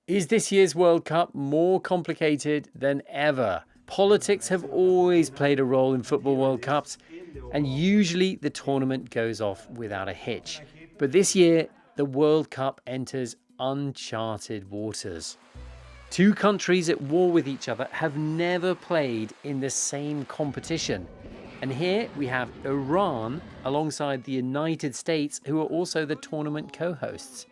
Is this year's World Cup more complicated than ever? Politics have always played a role in football World Cups, and usually the tournament goes off without a hitch. But this year, the World Cup enters uncharted waters. Two countries at war with each other have never played in the same competition. And here we have Iran alongside the United States, who are also the tournament co-hosts.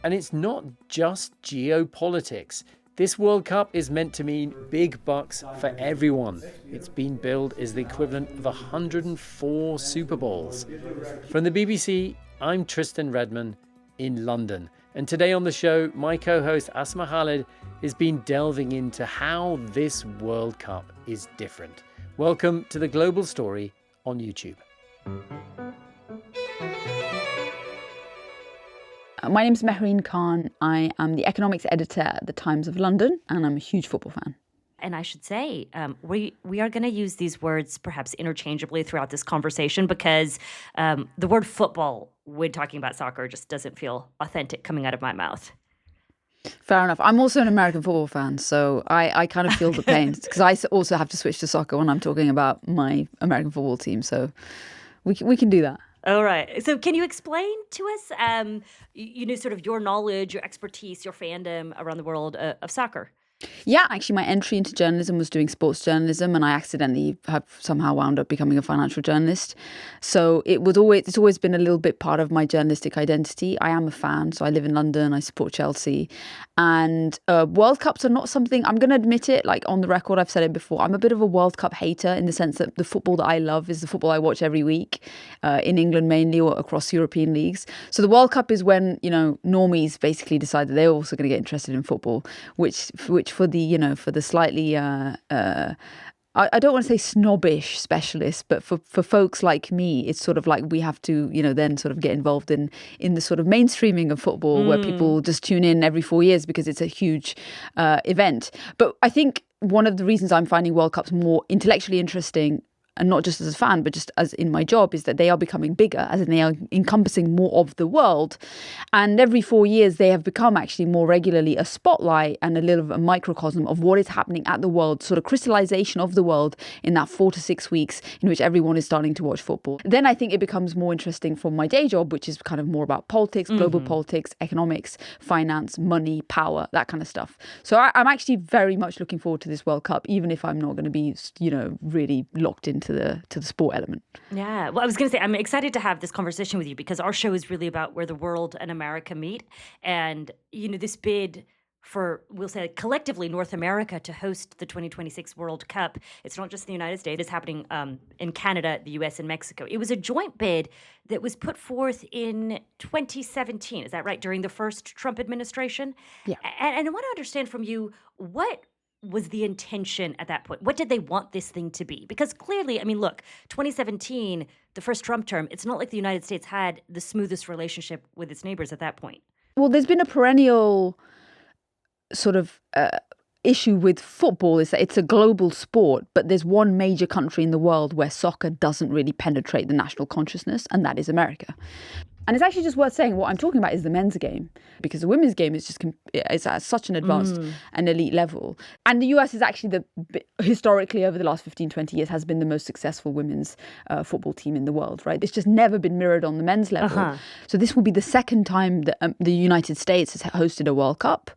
And it's not just geopolitics. This World Cup is meant to mean big bucks for everyone. It's been billed as the equivalent of 104 Super Bowls. From the BBC, I'm Tristan Redman in London. And today on the show, my co-host Asma Khalid has been delving into how this World Cup is different. Welcome to The Global Story on YouTube. My name is Mehreen Khan. I am the economics editor at the Times of London, and I'm a huge football fan. And I should say, we are going to use these words perhaps interchangeably throughout this conversation because the word football, when talking about soccer, just doesn't feel authentic coming out of my mouth. Fair enough. I'm also an American football fan, so I kind of feel the pain because I also have to switch to soccer when I'm talking about my American football team. So we can do that. All right. So can you explain to us, sort of your knowledge, your expertise, your fandom around the world of soccer? Yeah, actually, my entry into journalism was doing sports journalism, and I accidentally have somehow wound up becoming a financial journalist. So it's always been a little bit part of my journalistic identity. I am a fan, so I live in London, I support Chelsea. And World Cups are not something, I'm going to admit it, like on the record, I've said it before, I'm a bit of a World Cup hater in the sense that the football that I love is the football I watch every week, in England mainly or across European leagues. So the World Cup is when, normies basically decide that they're also going to get interested in football, which for the slightly I don't want to say snobbish specialists, but for folks like me, it's sort of like we have to, then sort of get involved in the sort of mainstreaming of football where people just tune in every 4 years because it's a huge event. But I think one of the reasons I'm finding World Cups more intellectually interesting, and not just as a fan, but just as in my job, is that they are becoming bigger, as in they are encompassing more of the world. And every 4 years, they have become actually more regularly a spotlight and a little a microcosm of what is happening at the world, sort of crystallization of the world in that 4 to 6 weeks in which everyone is starting to watch football. Then I think it becomes more interesting from my day job, which is kind of more about politics, global politics, economics, finance, money, power, that kind of stuff. So I'm actually very much looking forward to this World Cup, even if I'm not going to be, really locked into the sport element. Yeah. Well, I was going to say, I'm excited to have this conversation with you because our show is really about where the world and America meet. And, this bid for, we'll say collectively, North America to host the 2026 World Cup. It's not just the United States. It's happening in Canada, the US, and Mexico. It was a joint bid that was put forth in 2017. Is that right? During the first Trump administration? Yeah. And I want to understand from you, what was the intention at that point? What did they want this thing to be? Because clearly, 2017, the first Trump term, it's not like the United States had the smoothest relationship with its neighbors at that point. Well, there's been a perennial sort of issue with football is that it's a global sport, but there's one major country in the world where soccer doesn't really penetrate the national consciousness, and that is America. And it's actually just worth saying what I'm talking about is the men's game, because the women's game is it's at such an advanced and elite level. And the US is actually historically over the last 15, 20 years has been the most successful women's football team in the world, right? It's just never been mirrored on the men's level. So this will be the second time that the United States has hosted a World Cup.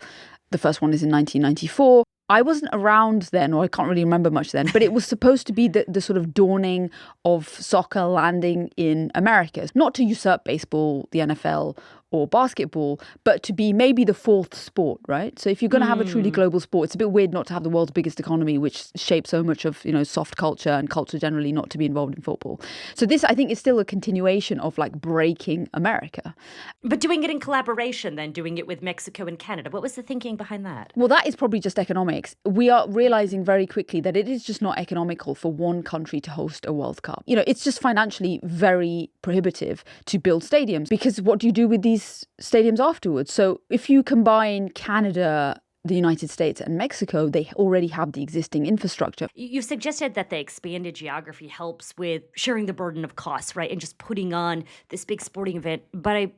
The first one is in 1994. I wasn't around then, or I can't really remember much then, but it was supposed to be the sort of dawning of soccer landing in America. Not to usurp baseball, the NFL, or basketball, but to be maybe the fourth sport, right? So if you're going to have a truly global sport, it's a bit weird not to have the world's biggest economy, which shapes so much of, soft culture and culture generally, not to be involved in football. So this, I think, is still a continuation of like breaking America. But doing it in collaboration, then doing it with Mexico and Canada. What was the thinking behind that? Well, that is probably just economics. We are realizing very quickly that it is just not economical for one country to host a World Cup. It's just financially very prohibitive to build stadiums, because what do you do with these stadiums afterwards? So if you combine Canada, the United States and Mexico, they already have the existing infrastructure. You've suggested that the expanded geography helps with sharing the burden of costs, right? And just putting on this big sporting event. But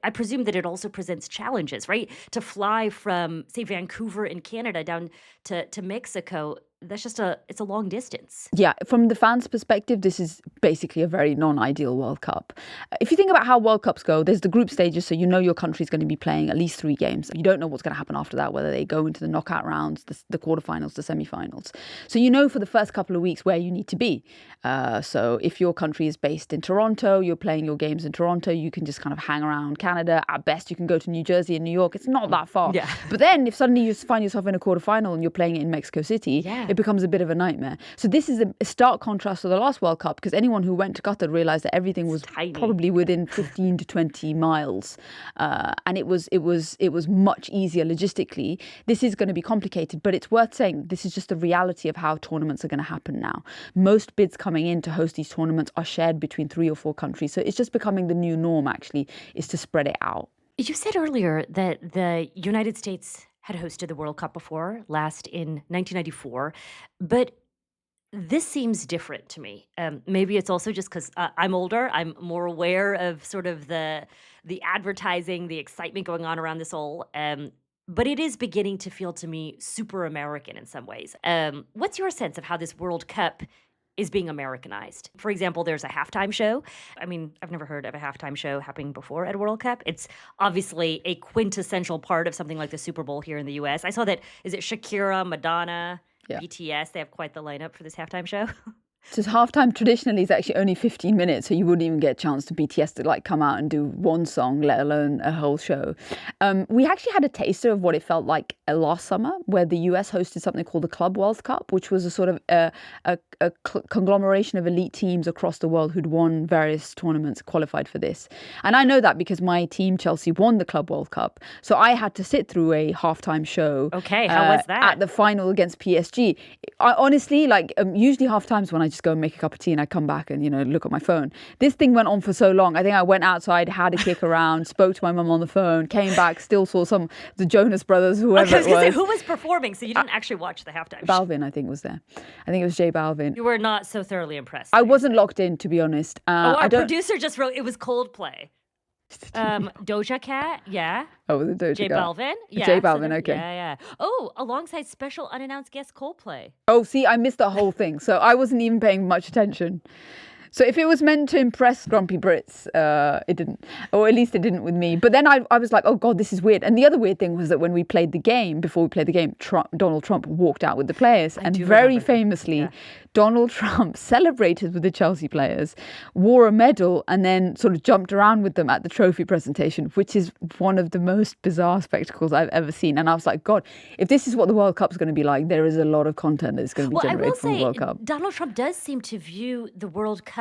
I presume that it also presents challenges, right? To fly from, say, Vancouver in Canada down to Mexico, it's a long distance. Yeah, from the fans' perspective, this is basically a very non-ideal World Cup. If you think about how World Cups go, there's the group stages, so you know your country's going to be playing at least 3 games. You don't know what's going to happen after that, whether they go into the knockout rounds, the quarterfinals, the semi-finals. So you know for the first couple of weeks where you need to be. So if your country is based in Toronto, you're playing your games in Toronto, you can just kind of hang around Canada. At best, you can go to New Jersey and New York. It's not that far. Yeah. But then if suddenly you find yourself in a quarterfinal and you're playing it in Mexico City, it becomes a bit of a nightmare. So this is a stark contrast to the last World Cup, because anyone who went to Qatar realised that everything was probably within 15 to 20 miles. And it was much easier logistically. This is going to be complicated, but it's worth saying this is just the reality of how tournaments are going to happen now. Most bids coming in to host these tournaments are shared between 3 or 4 countries. So it's just becoming the new norm, actually, is to spread it out. You said earlier that the United States had hosted the World Cup before, last in 1994, but this seems different to me. Maybe it's also just because I'm older. I'm more aware of sort of the advertising, the excitement going on around this all. But it is beginning to feel to me super American in some ways. What's your sense of how this World Cup is being Americanized? For example, there's a halftime show. I mean, I've never heard of a halftime show happening before at a World Cup. It's obviously a quintessential part of something like the Super Bowl here in the U.S. I saw that, is it Shakira, Madonna, BTS? They have quite the lineup for this halftime show. So halftime traditionally is actually only 15 minutes, so you wouldn't even get a chance to BTS to come out and do one song, let alone a whole show. We actually had a taster of what it felt like last summer, where the US hosted something called the Club World Cup, which was a sort of a conglomeration of elite teams across the world who'd won various tournaments, qualified for this. And I know that because my team, Chelsea, won the Club World Cup. So I had to sit through a halftime show. Okay, how was that? At the final against PSG. I honestly, usually halftimes when I just go and make a cup of tea and I come back and, look at my phone. This thing went on for so long. I think I went outside, had a kick around, spoke to my mum on the phone, came back, still saw the Jonas Brothers, whoever it was. Say, who was performing? So you didn't actually watch the halftime show. Balvin, I think, was there. I think it was J Balvin. You were not so thoroughly impressed. I wasn't locked in, to be honest. Our producer just wrote it was Coldplay. Doja Cat, yeah. Oh, was it Doja J Cat? Balvin, yeah. J Balvin, okay. Yeah. Oh, alongside special unannounced guest Coldplay. Oh, see, I missed the whole thing, so I wasn't even paying much attention. So if it was meant to impress grumpy Brits, it didn't. Or at least it didn't with me. But then I was like, oh, God, this is weird. And the other weird thing was that when we played the game, before we played the game, Donald Trump walked out with the players. And very famously, Donald Trump celebrated with the Chelsea players, wore a medal, and then sort of jumped around with them at the trophy presentation, which is one of the most bizarre spectacles I've ever seen. And I was like, God, if this is what the World Cup's going to be like, there is a lot of content that's going to be generated from the World Cup. Donald Trump does seem to view the World Cup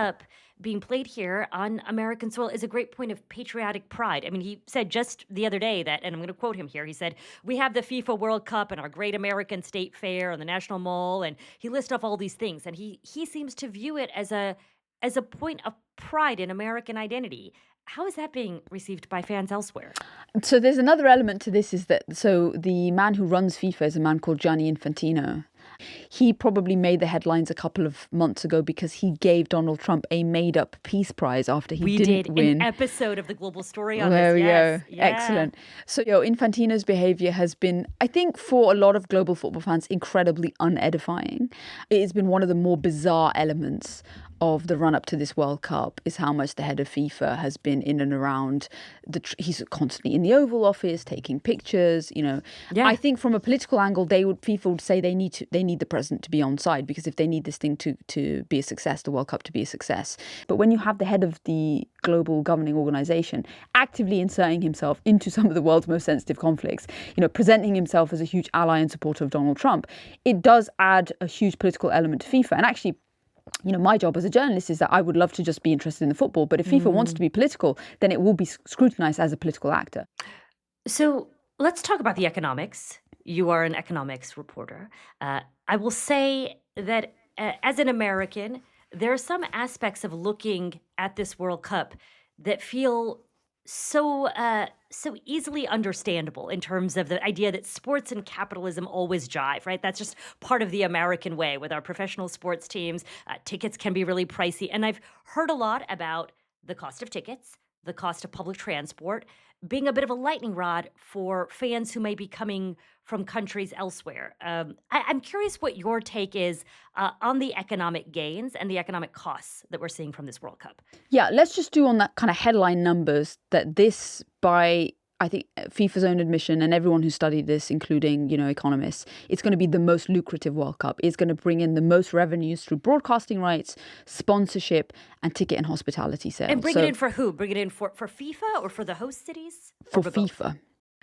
being played here on American soil is a great point of patriotic pride. I mean, he said just the other day that, and I'm going to quote him here, he said, we have the FIFA World Cup and our great American State Fair and the National Mall, and he listed off all these things, and he seems to view it as a point of pride in American identity. How is that being received by fans elsewhere? So there's another element to this, is that the man who runs FIFA is a man called Gianni Infantino. He probably made the headlines a couple of months ago because he gave Donald Trump a made-up peace prize after he didn't win. We did an episode of The Global Story on there this. There we go. Yeah. Excellent. So, Infantino's behaviour has been, I think, for a lot of global football fans, incredibly unedifying. It has been one of the more bizarre elements of the run-up to this World Cup is how much the head of FIFA has been in and around. He's constantly in the Oval Office taking pictures. I think from a political angle, FIFA would say they need the president to be on side, because if they need this thing to be a success, the World Cup to be a success. But when you have the head of the global governing organisation actively inserting himself into some of the world's most sensitive conflicts, presenting himself as a huge ally and supporter of Donald Trump, it does add a huge political element to FIFA. And actually, my job as a journalist is that I would love to just be interested in the football. But if FIFA wants to be political, then it will be scrutinized as a political actor. So let's talk about the economics. You are an economics reporter. I will say that as an American, there are some aspects of looking at this World Cup that feel so easily understandable in terms of the idea that sports and capitalism always jive, right? That's just part of the American way with our professional sports teams. Tickets can be really pricey. And I've heard a lot about the cost of tickets, the cost of public transport being a bit of a lightning rod for fans who may be coming from countries elsewhere. I'm curious what your take is on the economic gains and the economic costs that we're seeing from this World Cup. Yeah, let's just do on that kind of headline numbers that this, by I think FIFA's own admission and everyone who studied this, including, economists, it's going to be the most lucrative World Cup. It's going to bring in the most revenues through broadcasting rights, sponsorship, and ticket and hospitality sales. And bring it in for who? Bring it in for FIFA or for the host cities? For FIFA.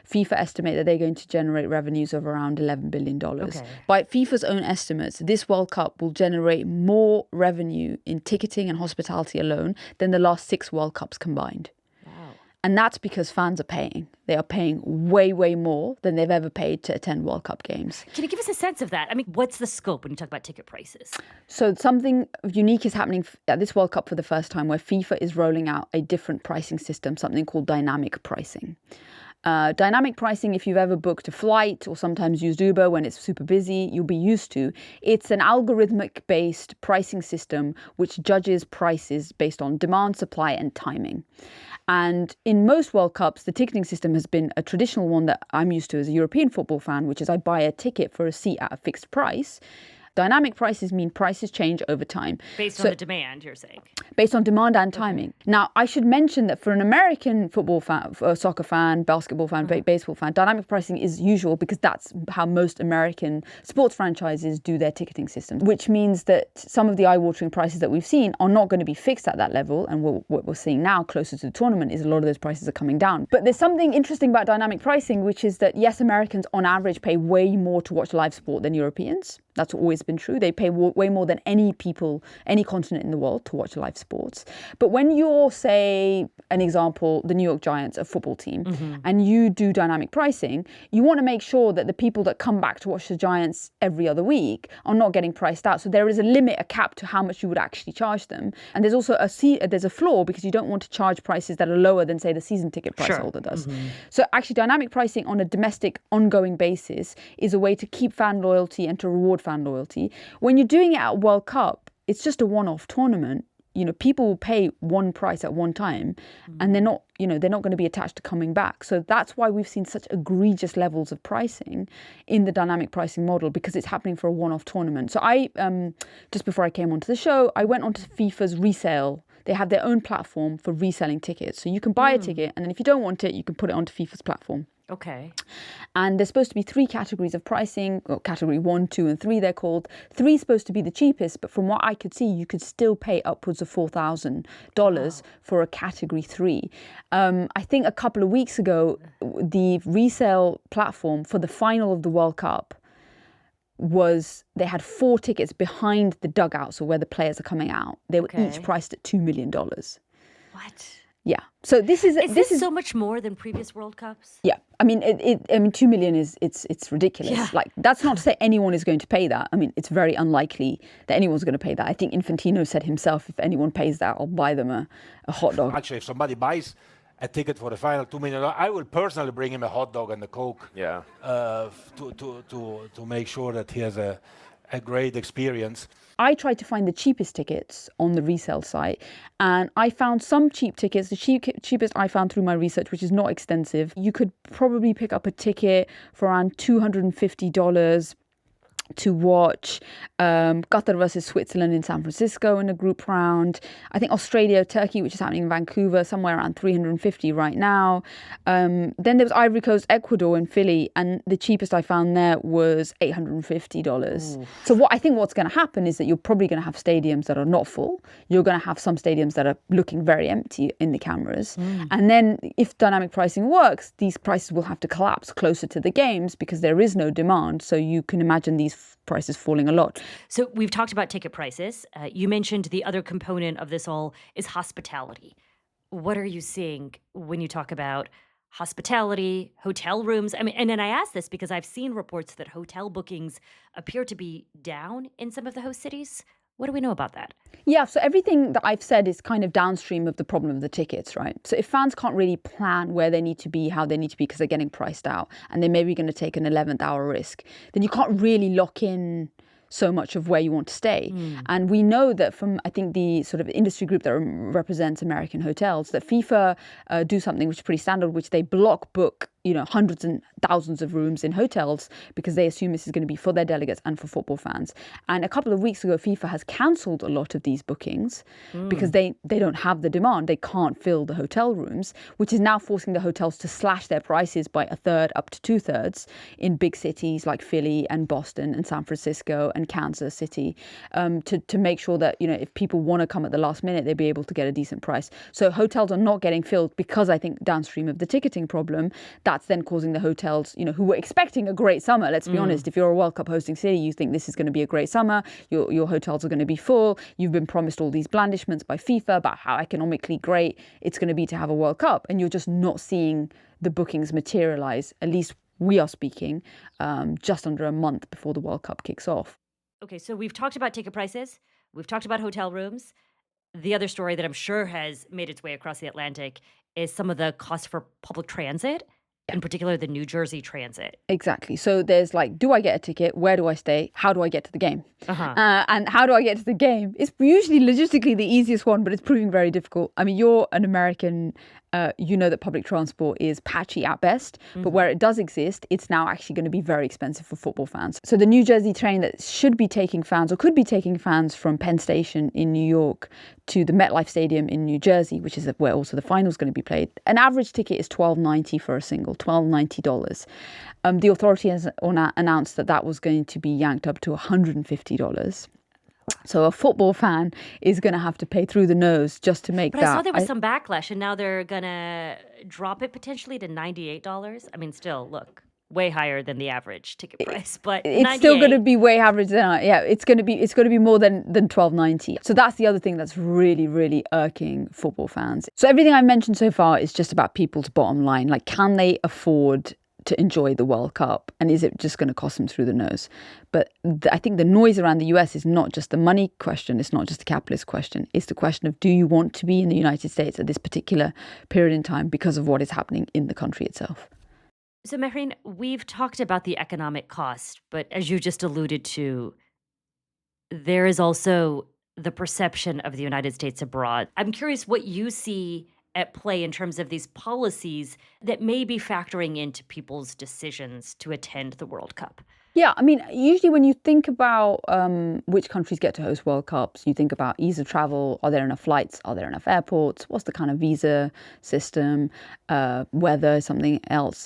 FIFA estimate that they're going to generate revenues of around $11 billion. Okay. By FIFA's own estimates, this World Cup will generate more revenue in ticketing and hospitality alone than the last 6 World Cups combined. And that's because fans are paying. They are paying way, way more than they've ever paid to attend World Cup games. Can you give us a sense of that? I mean, what's the scope when you talk about ticket prices? So something unique is happening at this World Cup for the first time, where FIFA is rolling out a different pricing system, something called dynamic pricing. Dynamic pricing, if you've ever booked a flight or sometimes used Uber when it's super busy, you'll be used to. It's an algorithmic-based pricing system which judges prices based on demand, supply, and timing. And in most World Cups, the ticketing system has been a traditional one that I'm used to as a European football fan, which is I buy a ticket for a seat at a fixed price. Dynamic prices mean prices change over time. Based on the demand, you're saying? Based on demand and timing. Now, I should mention that for an American football fan, soccer fan, basketball fan, baseball fan, dynamic pricing is usual because that's how most American sports franchises do their ticketing system, which means that some of the eye-watering prices that we've seen are not going to be fixed at that level. And what we're seeing now closer to the tournament is a lot of those prices are coming down. But there's something interesting about dynamic pricing, which is that, yes, Americans on average pay way more to watch live sport than Europeans. That's always been true. They pay way more than any people, any continent in the world to watch live sports. But when you're, say, an example, the New York Giants, a football team, and you do dynamic pricing, you want to make sure that the people that come back to watch the Giants every other week are not getting priced out. So there is a limit, a cap to how much you would actually charge them. And there's also there's a floor because you don't want to charge prices that are lower than, say, the season ticket price holder does. So actually dynamic pricing on a domestic ongoing basis is a way to keep fan loyalty and to reward fan loyalty. When you're doing it at World Cup, it's just a one-off tournament. People will pay one price at one time and they're not going to be attached to coming back. So that's why we've seen such egregious levels of pricing in the dynamic pricing model, because it's happening for a one-off tournament. So I, just before I came onto the show, I went onto FIFA's resale. They have their own platform for reselling tickets. So you can buy a ticket and then if you don't want it, you can put it onto FIFA's platform. Okay. And there's supposed to be 3 categories of pricing, or category 1, 2, and 3 they're called. 3 is supposed to be the cheapest, but from what I could see, you could still pay upwards of $4,000 for a category 3. I think a couple of weeks ago, the resale platform for the final of the World Cup they had 4 tickets behind the dugouts, or where the players are coming out. They were each priced at $2 million. What? Yeah. So this is so much more than previous World Cups? Yeah. I mean, 2 million is it's ridiculous. Yeah. Like, that's not to say anyone is going to pay that. I mean, it's very unlikely that anyone's going to pay that. I think Infantino said himself, if anyone pays that, I'll buy them a hot dog. Actually, if somebody buys a ticket for the final $2 million, I will personally bring him a hot dog and a Coke. Yeah. To make sure that he has a great experience. I tried to find the cheapest tickets on the resale site, and I found some cheap tickets. The cheapest I found through my research, which is not extensive, you could probably pick up a ticket for around $250 to watch Qatar versus Switzerland in San Francisco in a group round. I think Australia, Turkey, which is happening in Vancouver, somewhere around $350 right now. Then there was Ivory Coast, Ecuador in Philly, and the cheapest I found there was $850. Ooh. So what's going to happen is that you're probably going to have stadiums that are not full. You're going to have some stadiums that are looking very empty in the cameras. And then if dynamic pricing works, these prices will have to collapse closer to the games because there is no demand. So you can imagine these prices falling a lot. So we've talked about ticket prices. You mentioned the other component of this all is hospitality. What are you seeing when you talk about hospitality, hotel rooms? I mean, and then I ask this because I've seen reports that hotel bookings appear to be down in some of the host cities. What do we know about that? Yeah, so everything that I've said is kind of downstream of the problem of the tickets, right? So if fans can't really plan where they need to be, how they need to be, because they're getting priced out, and they're maybe going to take an 11th hour risk, then you can't really lock in so much of where you want to stay. And we know that from, I think, the sort of industry group that represents American hotels, that FIFA do something which is pretty standard, which they block book, hundreds and thousands of rooms in hotels because they assume this is going to be for their delegates and for football fans. And a couple of weeks ago, FIFA has cancelled a lot of these bookings because they don't have the demand. They can't fill the hotel rooms, which is now forcing the hotels to slash their prices by a third up to 2/3 in big cities like Philly and Boston and San Francisco and Kansas City, to make sure that, if people want to come at the last minute, they'll be able to get a decent price. So hotels are not getting filled because, I think, downstream of the ticketing problem, that's then causing the hotels, who were expecting a great summer. Let's be honest, if you're a World Cup hosting city, you think this is going to be a great summer, your hotels are going to be full, you've been promised all these blandishments by FIFA about how economically great it's going to be to have a World Cup, and you're just not seeing the bookings materialize, at least we are speaking, just under a month before the World Cup kicks off. Okay, so we've talked about ticket prices, we've talked about hotel rooms. The other story that I'm sure has made its way across the Atlantic is some of the costs for public transit, in particular the New Jersey transit. Exactly. So there's do I get a ticket? Where do I stay? How do I get to the game? And how do I get to the game? It's usually logistically the easiest one, but it's proving very difficult. I mean, you're an American, you know that public transport is patchy at best, but where it does exist, it's now actually going to be very expensive for football fans. So the New Jersey train that should be taking fans or could be taking fans from Penn Station in New York to the MetLife Stadium in New Jersey, which is where also the final is going to be played. An average ticket is $12.90 for a single, $12.90. The authority has announced that was going to be yanked up to $150. So a football fan is going to have to pay through the nose just to make that. But I saw there was some backlash, and now they're going to drop it potentially to $98. I mean, still, look, way higher than the average ticket price, but it's still going to be way average. It's going to be more than $12.90. So that's the other thing that's really, really irking football fans. So everything I mentioned so far is just about people's bottom line. Can they afford to enjoy the World Cup, and is it just going to cost them through the nose? But I think the noise around the US is not just the money question, it's not just the capitalist question, it's the question of, do you want to be in the United States at this particular period in time because of what is happening in the country itself? So Mehreen, we've talked about the economic cost, but as you just alluded to, there is also the perception of the United States abroad. I'm curious what you see at play in terms of these policies that may be factoring into people's decisions to attend the World Cup. Yeah, I mean, usually when you think about which countries get to host World Cups, you think about ease of travel. Are there enough flights? Are there enough airports? What's the kind of visa system? Weather, something else.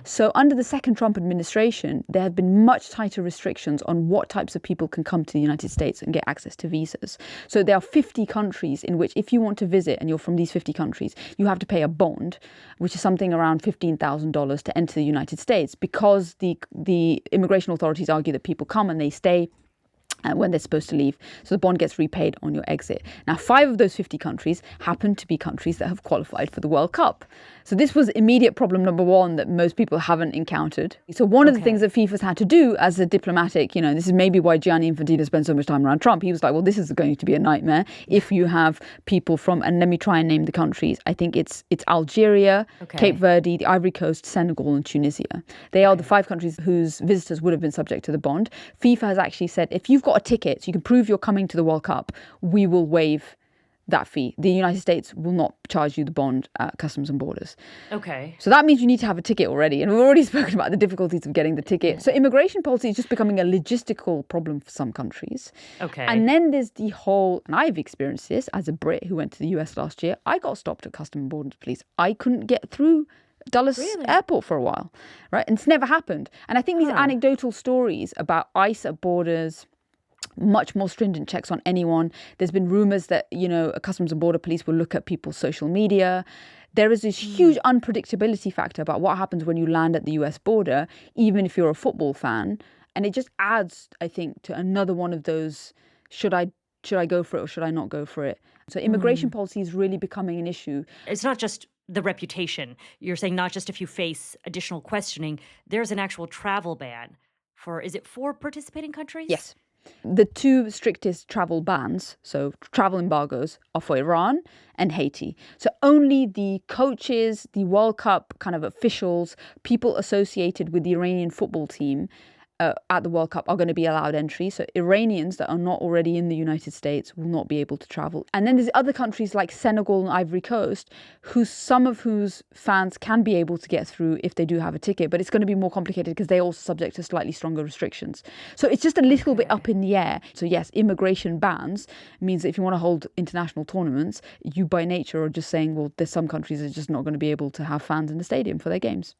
So under the second Trump administration, there have been much tighter restrictions on what types of people can come to the United States and get access to visas. So there are 50 countries in which, if you want to visit and you're from these 50 countries, you have to pay a bond, which is something around $15,000 to enter the United States, because the immigration authorities argue that people come and they stay when they're supposed to leave. So the bond gets repaid on your exit. Now, 5 of those 50 countries happen to be countries that have qualified for the World Cup. So this was immediate problem number one that most people haven't encountered. So one of the things that FIFA's had to do as a diplomatic, this is maybe why Gianni Infantino spent so much time around Trump. He was like, well, this is going to be a nightmare if you have people from, and let me try and name the countries. I think it's Algeria, Cape Verde, the Ivory Coast, Senegal, and Tunisia. They are the 5 countries whose visitors would have been subject to the bond. FIFA has actually said, if you've got a ticket, so you can prove you're coming to the World Cup, we will waive that fee. The United States will not charge you the bond at Customs and Borders. Okay. So that means you need to have a ticket already. And we've already spoken about the difficulties of getting the ticket. Yeah. So immigration policy is just becoming a logistical problem for some countries. Okay. And then there's the whole, and I've experienced this as a Brit who went to the US last year. I got stopped at Customs and Borders Police. I couldn't get through Dulles Airport for a while, right? And it's never happened. And I think these anecdotal stories about ICE at borders, much more stringent checks on anyone. There's been rumors that, a Customs and Border Police will look at people's social media. There is this huge unpredictability factor about what happens when you land at the US border, even if you're a football fan. And it just adds, I think, to another one of those, should I go for it or should I not go for it? So immigration policy is really becoming an issue. It's not just the reputation. You're saying not just if you face additional questioning, there's an actual travel ban is it 4 participating countries? Yes. The 2 strictest travel bans, so travel embargoes, are for Iran and Haiti. So only the coaches, the World Cup kind of officials, people associated with the Iranian football team at the World Cup are going to be allowed entry. So Iranians that are not already in the United States will not be able to travel. And then there's other countries like Senegal and Ivory Coast, some of whose fans can be able to get through if they do have a ticket. But it's going to be more complicated because they're also subject to slightly stronger restrictions. So it's just a little bit up in the air. So yes, immigration bans means that if you want to hold international tournaments, you by nature are just saying, well, there's some countries that are just not going to be able to have fans in the stadium for their games.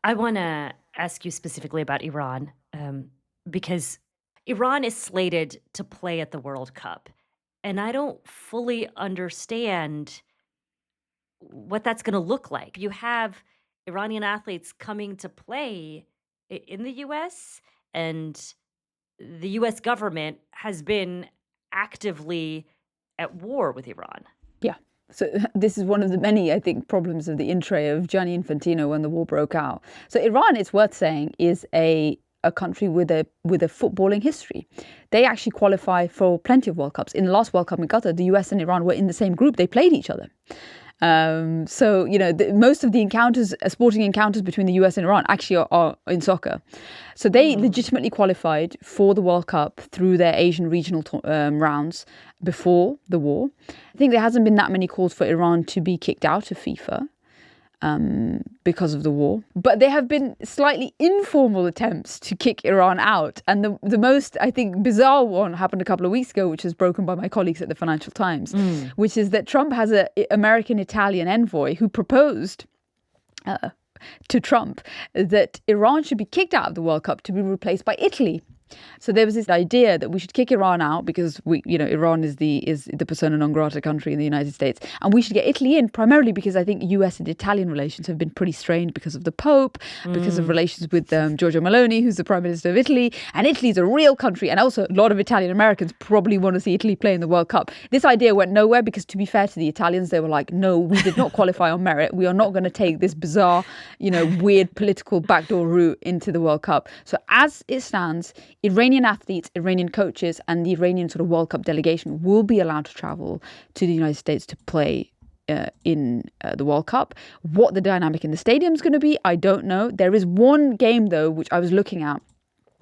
I want to ask you specifically about Iran, because Iran is slated to play at the World Cup. And I don't fully understand what that's going to look like. You have Iranian athletes coming to play in the US, and the US government has been actively at war with Iran. Yeah. So this is one of the many, I think, problems of the in-tray of Gianni Infantino when the war broke out. So Iran, it's worth saying, is a country with a footballing history. They actually qualify for plenty of World Cups. In the last World Cup in Qatar, the US and Iran were in the same group. They played each other. So, most of the sporting encounters between the US and Iran actually are in soccer. So they legitimately qualified for the World Cup through their Asian regional rounds before the war. I think there hasn't been that many calls for Iran to be kicked out of FIFA because of the war. But there have been slightly informal attempts to kick Iran out. And the most, I think, bizarre one happened a couple of weeks ago, which was broken by my colleagues at the Financial Times, which is that Trump has an American-Italian envoy who proposed to Trump that Iran should be kicked out of the World Cup to be replaced by Italy. So there was this idea that we should kick Iran out because Iran is the persona non grata country in the United States, and we should get Italy in primarily because I think US and Italian relations have been pretty strained because of the Pope, because of relations with Giorgia Meloni, who's the Prime Minister of Italy, and Italy's a real country, and also a lot of Italian Americans probably want to see Italy play in the World Cup. This idea went nowhere because, to be fair to the Italians, they were like, no, we did not qualify on merit. We are not going to take this bizarre, weird political backdoor route into the World Cup. So as it stands, Iranian athletes, Iranian coaches, and the Iranian sort of World Cup delegation will be allowed to travel to the United States to play in the World Cup. What the dynamic in the stadium is going to be, I don't know. There is one game, though, which I was looking at,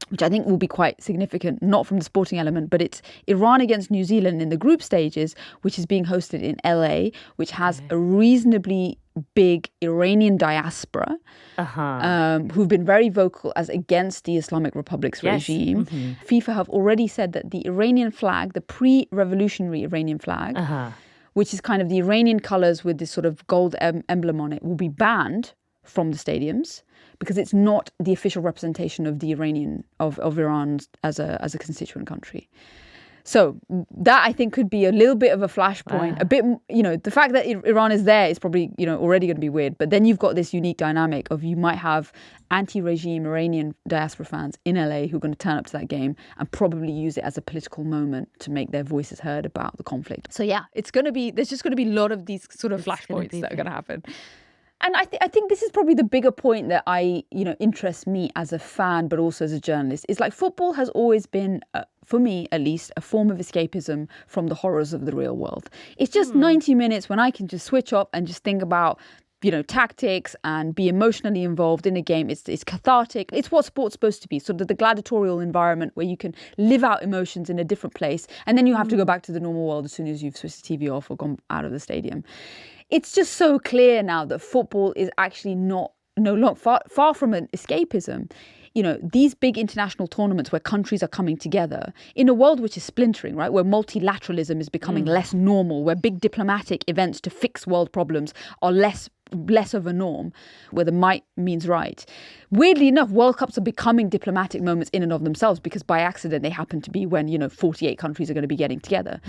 which I think will be quite significant, not from the sporting element, but it's Iran against New Zealand in the group stages, which is being hosted in LA, which has a reasonably big Iranian diaspora who've been very vocal as against the Islamic Republic's regime. FIFA have already said that the Iranian flag, the pre-revolutionary Iranian flag, which is kind of the Iranian colors with this sort of gold emblem on it, will be banned from the stadiums because it's not the official representation of the of Iran as a constituent country. So that, I think, could be a little bit of a flashpoint. A bit, the fact that Iran is there is probably, already going to be weird. But then you've got this unique dynamic of you might have anti-regime Iranian diaspora fans in LA who are going to turn up to that game and probably use it as a political moment to make their voices heard about the conflict. So yeah, there's just going to be a lot of these sort of flashpoints that are going to happen. And I think this is probably the bigger point that interests me as a fan, but also as a journalist. Is like football has always been, for me at least, a form of escapism from the horrors of the real world. It's just 90 minutes when I can just switch off and just think about, tactics and be emotionally involved in a game. It's cathartic. It's what sport's supposed to be, sort of the gladiatorial environment where you can live out emotions in a different place. And then you have to go back to the normal world as soon as you've switched the TV off or gone out of the stadium. It's just so clear now that football is actually far from an escapism. These big international tournaments where countries are coming together in a world which is splintering, right? Where multilateralism is becoming less normal, where big diplomatic events to fix world problems are less of a norm, where the might means right. Weirdly enough, World Cups are becoming diplomatic moments in and of themselves because by accident they happen to be when, 48 countries are going to be getting together.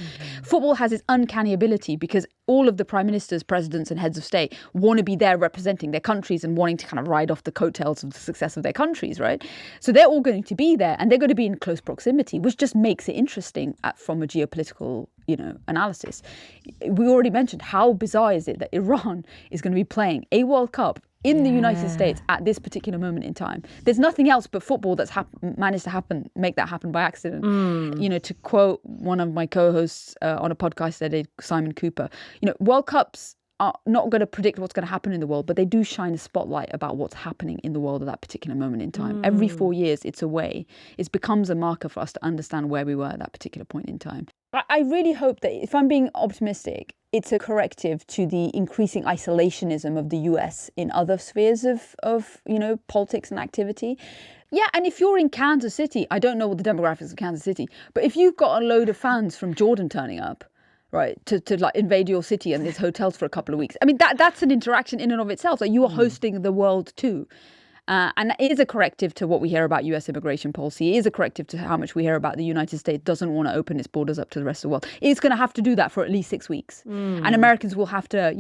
Football has this uncanny ability because all of the prime ministers, presidents and heads of state want to be there representing their countries and wanting to kind of ride off the coattails of the success of their countries, right? So they're all going to be there and they're going to be in close proximity, which just makes it interesting from a geopolitical analysis. We already mentioned how bizarre is it that Iran is going to be playing a World Cup in the United States at this particular moment in time. There's nothing else but football that's managed to make that happen by accident. To quote one of my co-hosts on a podcast I did, Simon Cooper, World Cups are not going to predict what's going to happen in the world, but they do shine a spotlight about what's happening in the world at that particular moment in time. Every 4 years, it's a way. It becomes a marker for us to understand where we were at that particular point in time. I really hope that, if I'm being optimistic, it's a corrective to the increasing isolationism of the US in other spheres of politics and activity. Yeah, and if you're in Kansas City, I don't know what the demographics of Kansas City, but if you've got a load of fans from Jordan turning up, right, to like invade your city and there's hotels for a couple of weeks, I mean, that's an interaction in and of itself. Like, you are hosting the world too. And it is a corrective to what we hear about US immigration policy. It is a corrective to how much we hear about the United States doesn't want to open its borders up to the rest of the world. It's going to have to do that for at least 6 weeks. And Americans will have to,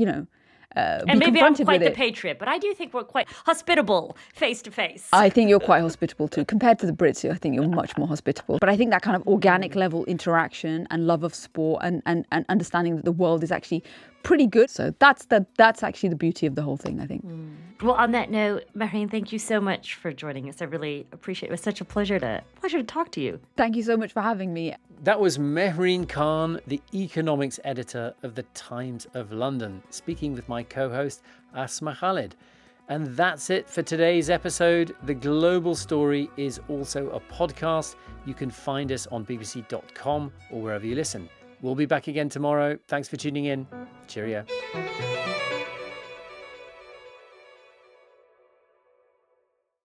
and maybe I'm quite the patriot, but I do think we're quite hospitable face to face. I think you're quite hospitable too. Compared to the Brits, I think you're much more hospitable. But I think that kind of organic level interaction and love of sport and understanding that the world is actually pretty good. So that's actually the beauty of the whole thing, I think. Well, on that note, Mehreen, thank you so much for joining us. I really appreciate it. It was such a pleasure to talk to you. Thank you so much for having me. That was Mehreen Khan, the economics editor of the Times of London, speaking with my co-host Asma Khalid. And that's it for today's episode. The Global Story is also a podcast. You can find us on bbc.com or wherever you listen. We'll be back again tomorrow. Thanks for tuning in. Cheerio.